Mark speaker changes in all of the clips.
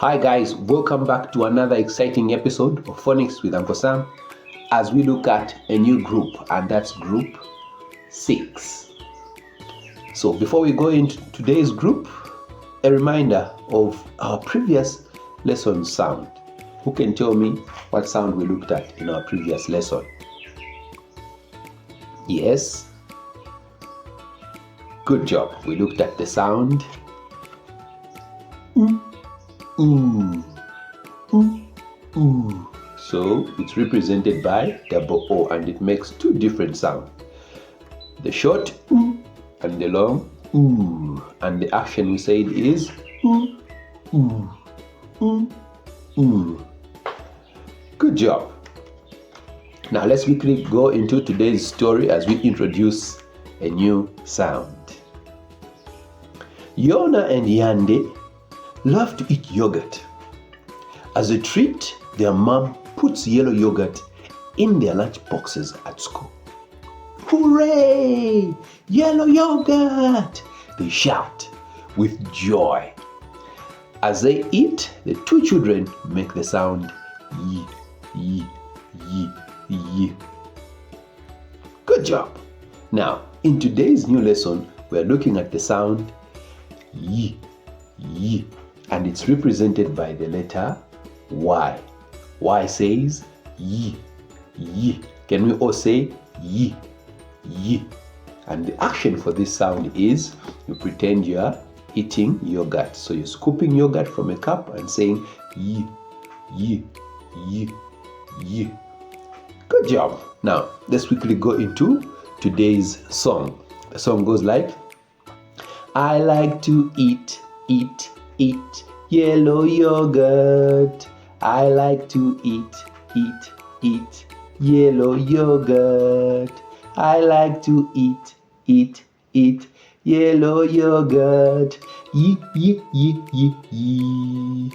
Speaker 1: Hi guys, welcome back to another exciting episode of Phonics with Uncle Sam as we look at a new group, and that's group 6. So before we go into today's group, a reminder of our previous lesson sound. Who can tell me what sound we looked at in our previous lesson? Yes? Good job. We looked at the sound ooh. So it's represented by double O, and it makes two different sounds. The short ooh and the long ooh. And the action we said is ooh, ooh, ooh, ooh. Good job. Now let's quickly go into today's story as we introduce a new sound. Yona and Yande love to eat yogurt. As a treat, their mom puts yellow yogurt in their lunch boxes at school. Hooray! Yellow yogurt! They shout with joy. As they eat, the two children make the sound yi, yi, yi, yi. Good job! Now, in today's new lesson, we are looking at the sound yi, yi, and it's represented by the letter Y. Y says yi, yi. Can we all say yi, yi? And the action for this sound is you pretend you are eating yogurt. So you're scooping yogurt from a cup and saying yi, yi, yi, yi. Good job. Now, let's quickly go into today's song. The song goes like, I like to eat yellow yogurt. I like to eat yellow yogurt. I like to eat yellow yogurt. Yee, yee, yee, yee, yee.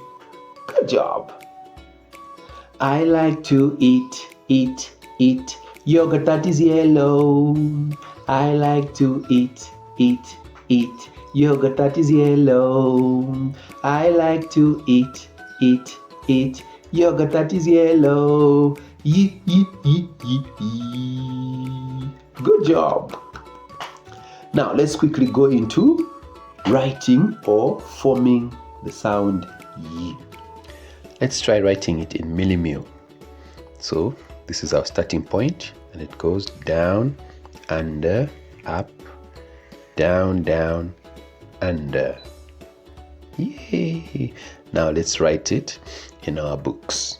Speaker 1: Good job. I like to eat yogurt that is yellow. I like to eat yogurt that is yellow. I like to eat yogurt that is yellow. Yee, yee, yee, yee, yee. Good job. Now let's quickly go into writing or forming the sound yi. Let's try writing it in millimil. So this is our starting point, and it goes down, under, up, down, down, under. Yay! Now let's write it in our books.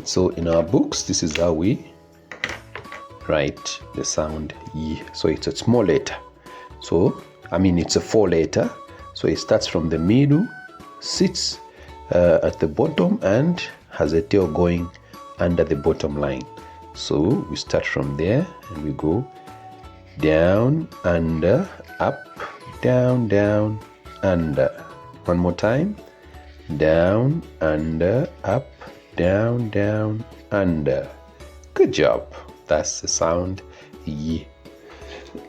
Speaker 1: So in our books, this is how we write the sound yi. So it's a small letter. So, it's a 4 letter. So it starts from the middle, sits at the bottom, and has a tail going under the bottom line. So we start from there and we go down, under, up, down, down, under. One more time. Down, under, up, down, down, under. Good job. That's the sound yi.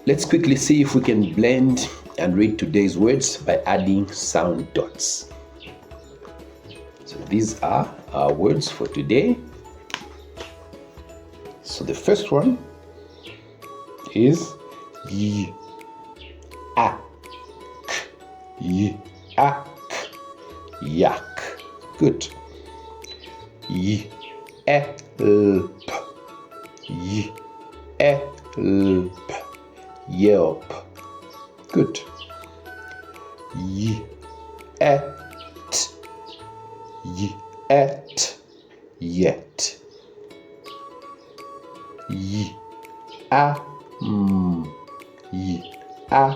Speaker 1: Let's quickly see if we can blend and read today's words by adding sound dots. So these are our words for today. So the first one is yi, a, k, yi, a, k, yak. Good. Yi, e, l, p, yi, e, l, p, yelp. Good. Yi, et, yi, et, yet. Yi, a, yi, a,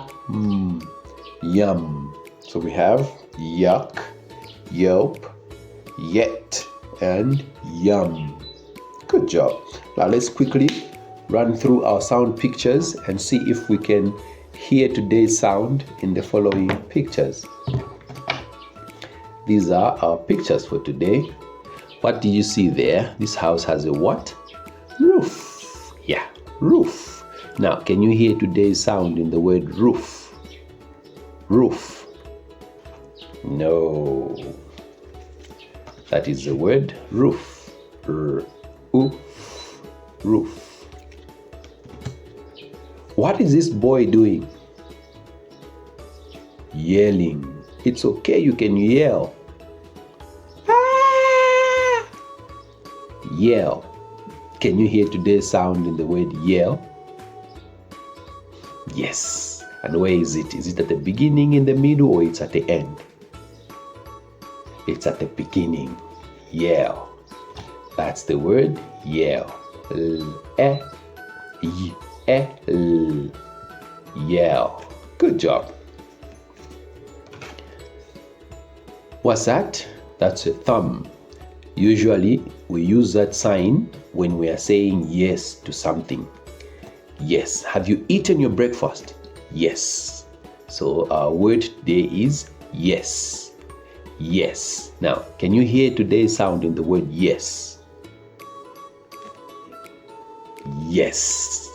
Speaker 1: yum. So we have yuck, yelp, yet, and yum. Good job. Now let's quickly run through our sound pictures and see if we can hear today's sound in the following pictures. These are our pictures for today. What do you see there? This house has a what? Roof. Yeah, roof. Now, can you hear today's sound in the word roof? Roof. No. That is the word roof. Roof. What is this boy doing? Yelling. It's okay, you can yell. Ah! Yell. Can you hear today's sound in the word yell? Yes. And where is it? Is it at the beginning, in the middle, or it's at the end? It's at the beginning. Yell. That's the word yell. L-E-Y-L. Yell. Good job. What's that? That's a thumb. Usually we use that sign when we are saying yes to something. Yes. Have you eaten your breakfast? Yes. So our word today is yes. Yes. Now, can you hear today's sound in the word yes? Yes.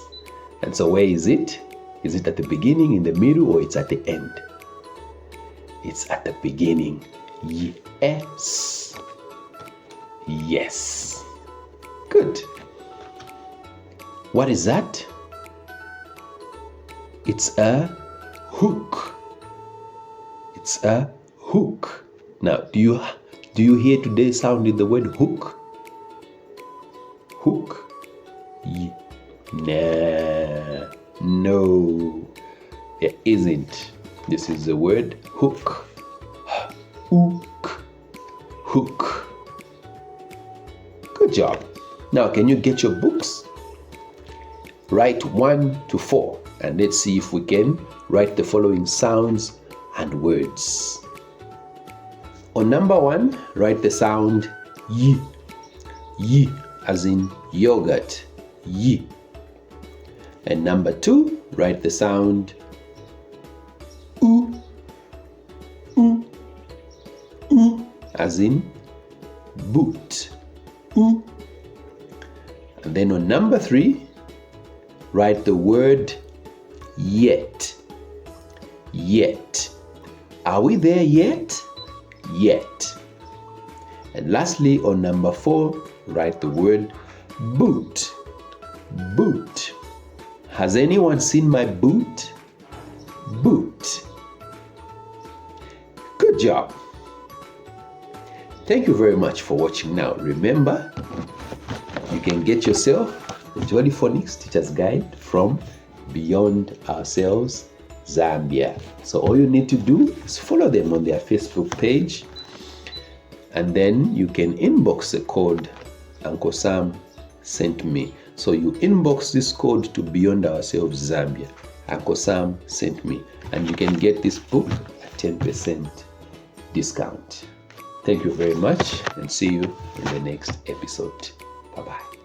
Speaker 1: And so where is it? Is it at the beginning, in the middle, or it's at the end? It's at the beginning. Yes. Yes. Good. What is that? It's a hook. It's a hook. Now, do you hear today's sound in the word hook? Hook. Nah. No. There isn't. This is the word hook. Hook. Hook. Good job. Now, can you get your books? Write 1 to 4, and let's see if we can write the following sounds and words. On number 1, write the sound y. Y, as in yogurt. Y. And number 2, write the sound oo. Oo. Oo, as in boot. Oo. And then on number 3, write the word yet. Yet. Are we there yet? Yet. And lastly, on number 4, write the word boot. Boot. Has anyone seen my boot? Boot. Good job. Thank you very much for watching. Now, remember, you can get yourself the Jolly Phonics Teacher's Guide from Beyond Ourselves, Zambia. So all you need to do is follow them on their Facebook page, and then you can inbox the code Uncle Sam sent me. So you inbox this code to Beyond Ourselves, Zambia. Uncle Sam sent me. And you can get this book at 10% discount. Thank you very much, and see you in the next episode. Bye-bye.